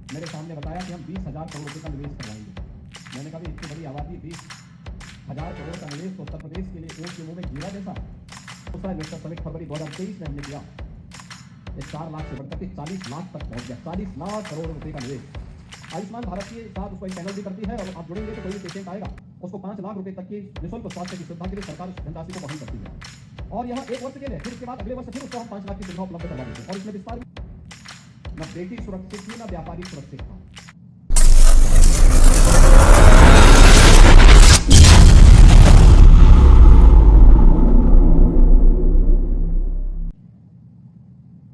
मेरे सामने बताया कि हम 20,000 करोड़ रुपए का निवेश करवाएंगे। मैंने कहा इतनी बड़ी आबादी 20,000 करोड़ का निवेश तो उत्तर प्रदेश के लिए ऊंट के मुंह में जीरा जैसा है। दूसरा इन्वेस्टर समिट फरवरी 2023 में हमने किया, ये 4 लाख से बढ़कर के 40 लाख तक पहुंच गया। 40 लाख करोड़ रुपए का निवेश। आयुष्मान भारत के साथ उसको एक पैनल भी करती है और आप जुड़ेंगे तो कोई भी पेशेंट आएगा उसको 5 लाख रुपए तक की निःशुल्क स्वास्थ्य की सुविधा के लिए सरकार धनराशि को वहन करती है। और यहाँ 1 वर्ष के लिए, फिर उसके बाद अगले वर्ष फिर उसको हम 5 लाख की सुविधा उपलब्ध करवा देते हैं। और इसमें विस्तार न बेटी सुरक्षित थी न व्यापारी सुरक्षित था।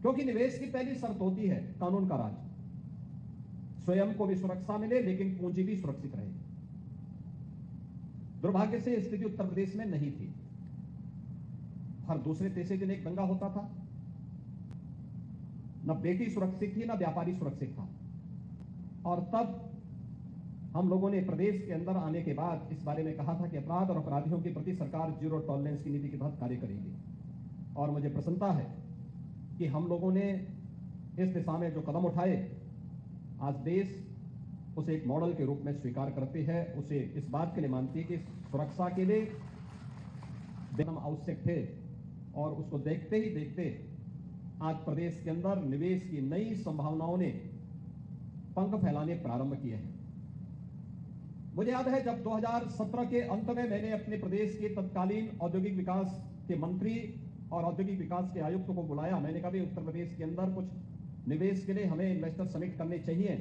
क्योंकि निवेश की पहली शर्त होती है कानून का राज, स्वयं को भी सुरक्षा मिले लेकिन पूंजी भी सुरक्षित रहे। दुर्भाग्य से स्थिति उत्तर प्रदेश में नहीं थी। हर दूसरे तीसरे दिन एक दंगा होता था, न बेटी सुरक्षित थी न व्यापारी सुरक्षित था। और तब हम लोगों ने प्रदेश के अंदर आने के बाद इस बारे में कहा था कि अपराध और अपराधियों के प्रति सरकार जीरो टॉलरेंस की नीति के तहत कार्य करेगी। और मुझे प्रसन्नता है कि हम लोगों ने इस दिशा में जो कदम उठाए, आज देश उसे एक मॉडल के रूप में स्वीकार करती है, उसे इस बात के लिए मानती है कि सुरक्षा के लिए देना आवश्यक थे। और उसको देखते ही देखते आज प्रदेश के अंदर निवेश की नई संभावनाओं ने पंख फैलाने प्रारंभ किए हैं। मुझे याद है जब 2017 के अंत में मैंने अपने प्रदेश के तत्कालीन औद्योगिक विकास के मंत्री और औद्योगिक विकास के आयुक्त को बुलाया। मैंने कहा उत्तर प्रदेश के अंदर कुछ निवेश के लिए हमें इन्वेस्टर समिट करने चाहिए।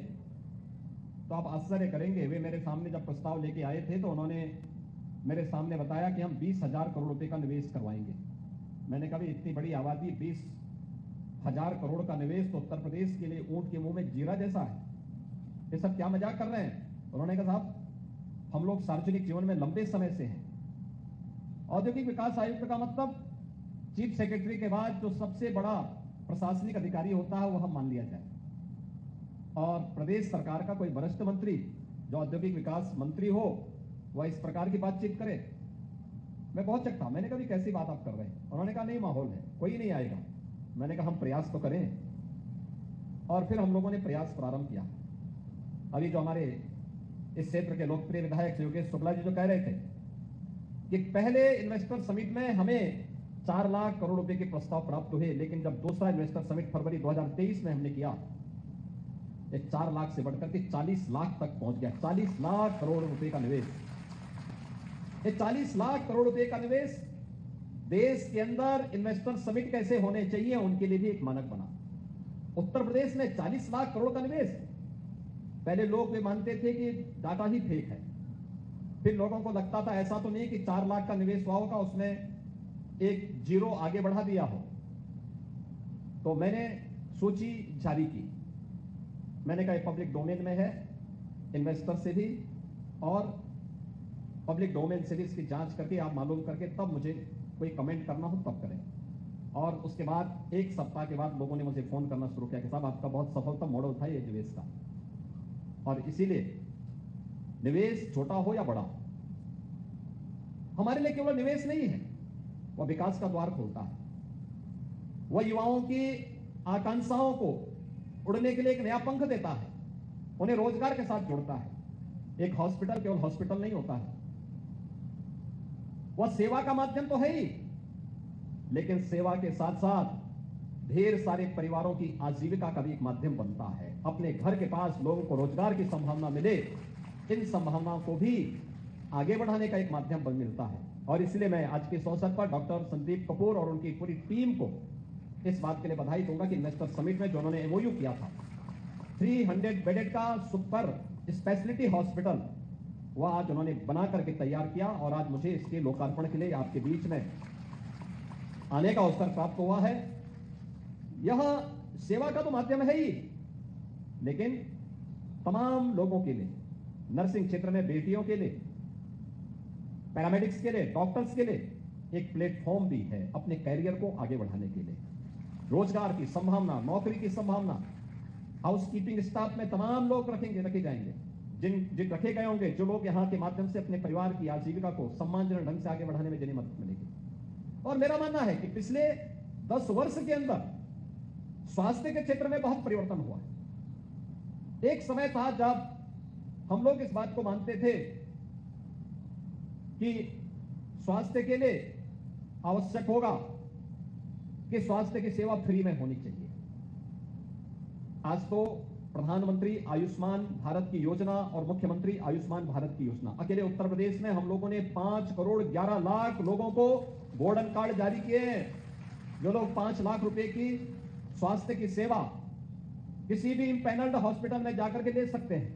तो आप आश्चर्य करेंगे, वे मेरे सामने जब प्रस्ताव लेके आए थे तो उन्होंने मेरे सामने बताया कि हम 20,000 करोड़ रुपए का निवेश करवाएंगे। मैंने कहा इतनी बड़ी आबादी 20,000 करोड़ का निवेश तो उत्तर प्रदेश के लिए ऊंट के मुंह में जीरा जैसा है, ये सब क्या मजाक कर रहे हैं। उन्होंने कहा साहब हम लोग सार्वजनिक जीवन में लंबे समय से हैं। औद्योगिक विकास आयुक्त का मतलब चीफ सेक्रेटरी के बाद जो सबसे बड़ा प्रशासनिक अधिकारी होता है वो हम मान लिया जाए। और प्रदेश सरकार का कोई वरिष्ठ मंत्री जो औद्योगिक विकास मंत्री हो वह इस प्रकार की बातचीत करे, मैं बहुत चकता। मैंने कहा कैसी बात आप कर रहे हैं। उन्होंने कहा नहीं, माहौल है, कोई नहीं आएगा। मैंने कहा हम प्रयास तो करें। और फिर हम लोगों ने प्रयास प्रारंभ किया। अभी जो हमारे इस क्षेत्र के लोकप्रिय विधायक योगेश शुक्ला जी जो कह रहे थे कि पहले इन्वेस्टर समिट में हमें 4 लाख करोड़ रुपए के प्रस्ताव प्राप्त हुए, लेकिन जब दूसरा इन्वेस्टर समिट फरवरी 2023 में हमने किया, ये 4 लाख से बढ़कर के 40 लाख तक पहुंच गया। 40 लाख करोड़ रुपए का निवेश। ये 40 लाख करोड़ रुपए का निवेश देश के अंदर इन्वेस्टर समिट कैसे होने चाहिए उनके लिए भी एक मानक बना। उत्तर प्रदेश में 40 लाख करोड़ का निवेश, पहले लोग ये मानते थे कि डाटा ही फेक है। फिर लोगों को लगता था ऐसा तो नहीं कि 4 लाख का निवेश हुआ होगा, उसमें एक जीरो आगे बढ़ा दिया हो। तो मैंने सूची जारी की। मैंने कहा पब्लिक डोमेन में है, इन्वेस्टर से भी और पब्लिक डोमेन से भी इसकी जांच करके आप मालूम करके तब मुझे कोई कमेंट करना हो तब करें। और उसके बाद 1 सप्ताह के बाद लोगों ने मुझे फोन करना शुरू किया कि साहब आपका बहुत सफलता मॉडल था ये निवेश का। और इसीलिए निवेश छोटा हो या बड़ा, हमारे लिए केवल निवेश नहीं है, वह विकास का द्वार खोलता है। वह युवाओं की आकांक्षाओं को उड़ने के लिए एक नया पंख देता है, उन्हें रोजगार के साथ जोड़ता है। एक हॉस्पिटल केवल हॉस्पिटल नहीं होता है, वह सेवा का माध्यम तो है ही, लेकिन सेवा के साथ साथ ढेर सारे परिवारों की आजीविका का भी एक माध्यम बनता है। अपने घर के पास लोगों को रोजगार की संभावना मिले, इन संभावनाओं को भी आगे बढ़ाने का एक माध्यम बन मिलता है। और इसलिए मैं आज के इस अवसर पर डॉक्टर संदीप कपूर और उनकी पूरी टीम को इस बात के लिए बधाई दूंगा कि इन्वेस्टर समिट में जो उन्होंने एमओयू किया था 300 बेडेड का सुपर स्पेशलिटी हॉस्पिटल, वह आज उन्होंने बना करके तैयार किया। और आज मुझे इसके लोकार्पण के लिए आपके बीच में आने का अवसर प्राप्त हुआ है। यह सेवा का तो माध्यम है ही, लेकिन तमाम लोगों के लिए, नर्सिंग क्षेत्र में बेटियों के लिए, पैरामेडिक्स के लिए, डॉक्टर्स के लिए एक प्लेटफॉर्म भी है अपने कैरियर को आगे बढ़ाने के लिए। रोजगार की संभावना, नौकरी की संभावना, हाउसकीपिंग स्टाफ में तमाम लोग रखे जाएंगे, जिन रखे गए होंगे, जो लोग यहाँ के माध्यम से अपने परिवार की आजीविका को सम्मानजनक ढंग से आगे बढ़ाने में जिन्हें मदद मिलेगी। और मेरा मानना है कि पिछले 10 वर्ष के अंदर स्वास्थ्य के क्षेत्र में बहुत परिवर्तन हुआ है। एक समय था जब हम लोग इस बात को मानते थे कि स्वास्थ्य के लिए आवश्यक होगा कि स्वास्थ्य की सेवा फ्री में होनी चाहिए। आज तो प्रधानमंत्री आयुष्मान भारत की योजना और मुख्यमंत्री आयुष्मान भारत की योजना, अकेले उत्तर प्रदेश में हम लोगों ने 5 करोड़ 11 लाख लोगों को गोल्डन कार्ड जारी किए हैं। जो लोग 5 लाख रुपए की स्वास्थ्य की सेवा किसी भी इम्पैनल्ड हॉस्पिटल में जाकर के ले सकते हैं,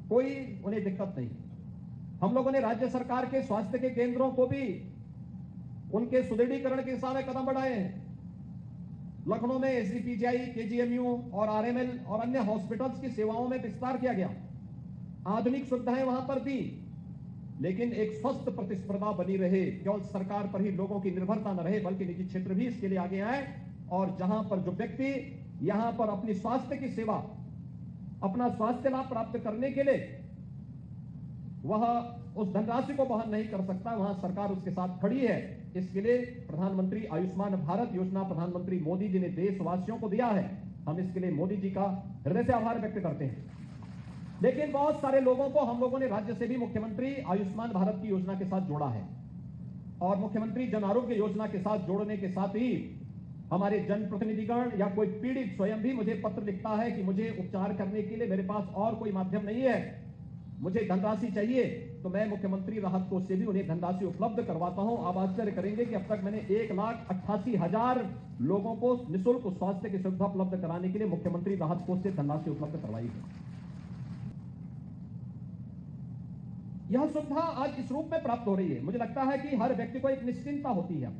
कोई उन्हें दिक्कत नहीं। हम लोगों ने राज्य सरकार के स्वास्थ्य के केंद्रों को भी उनके सुदृढ़ीकरण के दिशा में कदम बढ़ाए हैं। लखनऊ में एसजीपीजीआई, केजीएमयू और आरएमएल और अन्य हॉस्पिटल्स की सेवाओं में विस्तार किया गया। आधुनिक सुविधाएं वहां पर दी, लेकिन एक स्वस्थ प्रतिस्पर्धा बनी रहे, केवल सरकार पर ही लोगों की निर्भरता न रहे, बल्कि निजी क्षेत्र भी इसके लिए आगे आए। और जहां पर जो व्यक्ति यहां पर अपनी स्वास्थ्य की सेवा, अपना स्वास्थ्य लाभ प्राप्त करने के लिए वह उस धनराशि को वहन नहीं कर सकता, वहां सरकार उसके साथ खड़ी है। इसके लिए प्रधानमंत्री आयुष्मान भारत योजना प्रधानमंत्री मोदी जी ने देशवासियों को दिया है। हम इसके लिए मोदी जी का हृदय से आभार व्यक्त करते हैं। लेकिन बहुत सारे लोगों को हम लोगों ने राज्य से भी मुख्यमंत्री आयुष्मान भारत की योजना के साथ जोड़ा है, और मुख्यमंत्री जन आरोग्य योजना के साथ जोड़ने के साथ ही हमारे जनप्रतिनिधिगण या कोई पीड़ित स्वयं भी मुझे पत्र लिखता है कि मुझे उपचार करने के लिए मेरे पास और कोई माध्यम नहीं है, मुझे धनराशि चाहिए, तो मैं मुख्यमंत्री राहत कोष से भी उन्हें धनराशि उपलब्ध करवाता हूं। आप आश्चर्य करेंगे कि अब तक मैंने 1,88,000 लोगों को निःशुल्क स्वास्थ्य की सुविधा उपलब्ध कराने के लिए मुख्यमंत्री राहत कोष से धनराशि उपलब्ध करवाई है। यह सुविधा आज इस रूप में प्राप्त हो रही है। मुझे लगता है कि हर व्यक्ति को एक निश्चिंतता होती है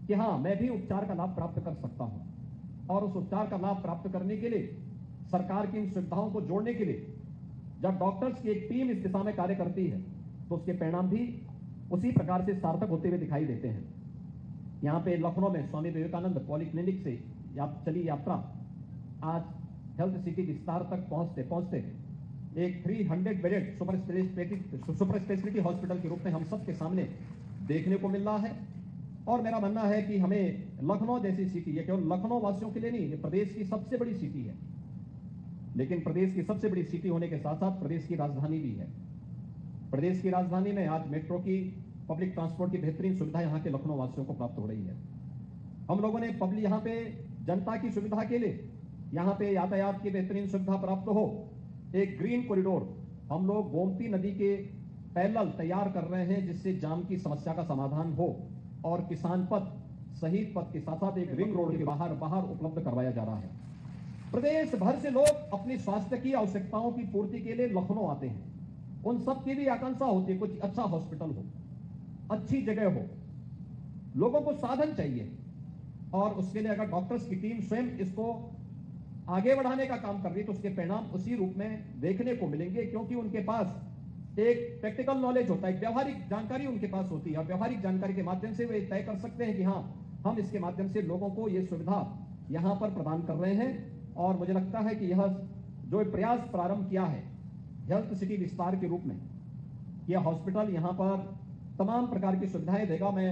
कि हां, मैं भी उपचार का लाभ प्राप्त कर सकता हूं, और उस उपचार का लाभ प्राप्त करने के लिए सरकार की इन सुविधाओं को जोड़ने के लिए जब डॉक्टर्स की एक टीम इस दिशा में कार्य करती है, तो उसके परिणाम भी उसी प्रकार से सार्थक होते हुए दिखाई देते हैं। यहाँ पे लखनऊ में स्वामी विवेकानंद पॉलीक्लिनिक से चली यात्रा आज हेल्थ सिटी विस्तार तक पहुंचते पहुंचते एक 300 बेडेड सुपर स्पेशलिटी हॉस्पिटल के रूप में हम सबके सामने देखने को मिल रहा है। और मेरा मानना है कि हमें लखनऊ जैसी सिटी, ये केवल लखनऊ वासियों के लिए नहीं, ये प्रदेश की सबसे बड़ी सिटी है, लेकिन प्रदेश की सबसे बड़ी सिटी होने के साथ साथ प्रदेश की राजधानी भी है। प्रदेश की राजधानी में आज मेट्रो की, पब्लिक ट्रांसपोर्ट की बेहतरीन सुविधा यहाँ के लखनऊ वासियों को प्राप्त हो रही है। हम लोगों ने पब्लिक यहाँ पे जनता की सुविधा के लिए यहाँ पे यातायात की बेहतरीन सुविधा प्राप्त हो, एक ग्रीन कॉरिडोर हम लोग गोमती नदी के पैरेलल तैयार कर रहे हैं, जिससे जाम की समस्या का समाधान हो, और किसान पथ, शहीद पथ के साथ साथ एक रिंग रोड के बाहर उपलब्ध करवाया जा रहा है। प्रदेश भर से लोग अपनी स्वास्थ्य की आवश्यकताओं की पूर्ति के लिए लखनऊ आते हैं। उन सब की भी आकांक्षा होती है कुछ अच्छा हॉस्पिटल हो, अच्छी जगह हो, लोगों को साधन चाहिए, और उसके लिए अगर डॉक्टर्स की टीम स्वयं इसको आगे बढ़ाने का काम कर रही है, तो उसके परिणाम उसी रूप में देखने को मिलेंगे, क्योंकि उनके पास एक प्रैक्टिकल नॉलेज होता है, एक व्यवहारिक जानकारी उनके पास होती है, और व्यवहारिक जानकारी के माध्यम से वे तय कर सकते हैं कि हाँ, हम इसके माध्यम से लोगों को ये सुविधा यहाँ पर प्रदान कर रहे हैं। और मुझे लगता है कि यह जो प्रयास प्रारंभ किया है हेल्थ सिटी विस्तार के रूप में, यह हॉस्पिटल यहाँ पर तमाम प्रकार की सुविधाएं देगा। मैं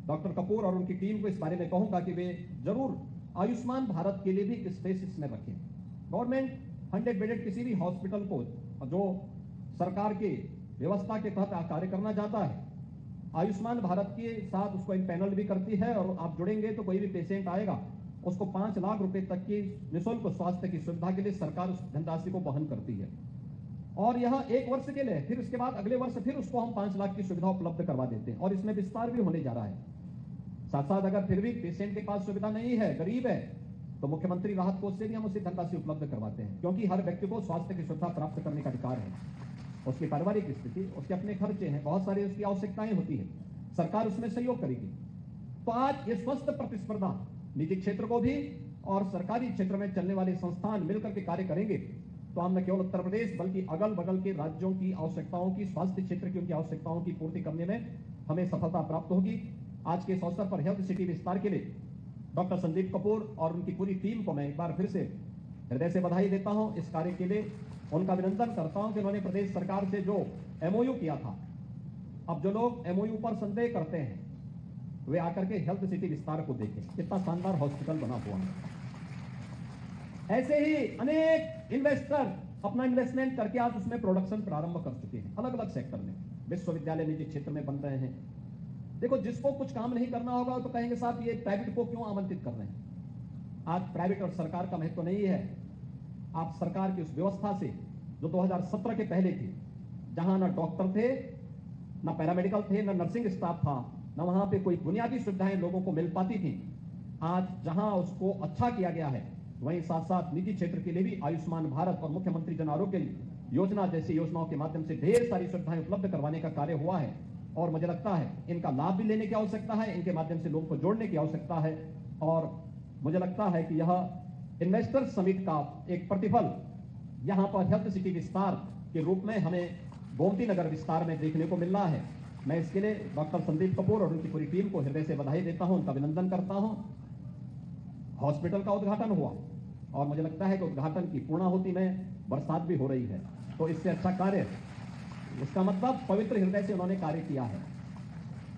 डॉक्टर कपूर और उनकी टीम को इस बारे में कहूंगा कि वे जरूर आयुष्मान भारत के लिए भी स्पेस इसमें रखें। गवर्नमेंट 100 बेडेड किसी भी हॉस्पिटल को जो सरकार के व्यवस्था के तहत कार्य करना चाहता है, आयुष्मान भारत के साथ उसको इम्पैनल भी करती है, और आप जुड़ेंगे तो कोई भी पेशेंट आएगा उसको 5 लाख रुपए तक की निःशुल्क स्वास्थ्य की सुविधा के लिए सरकार उस धनराशि को वहन करती है। और यह 1 वर्ष के लिए, फिर उसके बाद अगले वर्ष फिर उसको हम 5 लाख की सुविधा उपलब्ध करवा देते हैं, और इसमें विस्तार भी होने जा रहा है। साथ साथ अगर फिर भी पेशेंट के पास सुविधा नहीं है, गरीब है, तो मुख्यमंत्री राहत कोष से भी हम उसे धनराशि उपलब्ध करवाते हैं, क्योंकि हर व्यक्ति को स्वास्थ्य की सुविधा प्राप्त करने का अधिकार है। उसकी पारिवारिक स्थिति, उसके अपने खर्चे हैं, बहुत सारी उसकी आवश्यकताएं होती है, सरकार उसमें सहयोग करेगी। तो आज ये स्वस्थ प्रतिस्पर्धा निजी क्षेत्र को भी और सरकारी क्षेत्र में चलने वाले संस्थान मिलकर के कार्य करेंगे, तो हम न केवल उत्तर प्रदेश बल्कि अगल बगल के राज्यों की आवश्यकताओं की, स्वास्थ्य क्षेत्र की उनकी आवश्यकताओं की पूर्ति करने में हमें सफलता प्राप्त होगी। आज के इस अवसर पर हेल्थ सिटी विस्तार के लिए डॉक्टर संदीप कपूर और उनकी पूरी टीम को मैं एक बार फिर से हृदय से बधाई देता हूं। इस कार्य के लिए उनका अभिनंदन करता हूं कि उन्होंने प्रदेश सरकार से जो MOU किया था, अब जो लोग MOU पर संदेह करते हैं वे आकर के हेल्थ सिटी विस्तार को देखें, कितना शानदार हॉस्पिटल बना हुआ है। ऐसे ही अनेक इन्वेस्टर अपना इन्वेस्टमेंट करके आज उसमें प्रोडक्शन प्रारंभ कर चुके हैं अलग अलग सेक्टर में। विश्वविद्यालय निजी क्षेत्र में बन रहे हैं। देखो, जिसको कुछ काम नहीं करना होगा तो कहेंगे साहब ये प्राइवेट को क्यों आमंत्रित कर रहे हैं। आज प्राइवेट और सरकार का महत्व नहीं है। आप सरकार की उस व्यवस्था से जो 2017 के पहले थी, जहां ना डॉक्टर थे, ना पैरामेडिकल थे, ना नर्सिंग स्टाफ था, ना वहां पे कोई बुनियादी सुविधाएं लोगों को मिल पाती थी, आज जहां उसको अच्छा किया गया है, वहीं साथ साथ निजी क्षेत्र के लिए भी आयुष्मान भारत और मुख्यमंत्री जन आरोग्य योजना जैसी योजनाओं के माध्यम से ढेर सारी सुविधाएं उपलब्ध करवाने का कार्य हुआ है। और मुझे लगता है इनका लाभ भी लेने की आवश्यकता है, इनके माध्यम से लोगों को जोड़ने की आवश्यकता है। और मुझे लगता है कि यह इन्वेस्टर समिट का एक प्रतिफल यहां पर हेल्थ सिटी विस्तार के रूप में हमें गोमती नगर विस्तार में देखने को मिल रहा है। मैं इसके लिए डॉक्टर संदीप कपूर और उनकी पूरी टीम को हृदय से बधाई देता हूं, उनका अभिनंदन करता हूं। हॉस्पिटल का उद्घाटन हुआ और मुझे लगता है कि उद्घाटन की पूर्णाहुति में बरसात भी हो रही है, तो इससे अच्छा कार्य, उसका मतलब पवित्र हृदय से उन्होंने कार्य किया है,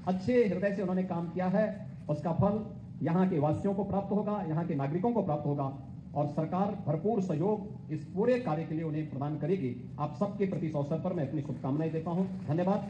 अच्छे हृदय से उन्होंने काम किया है। उसका फल यहाँ के वासियों को प्राप्त होगा, यहाँ के नागरिकों को प्राप्त होगा और सरकार भरपूर सहयोग इस पूरे कार्य के लिए उन्हें प्रदान करेगी। आप सबके प्रति इस अवसर पर मैं अपनी शुभकामनाएं देता हूं। धन्यवाद।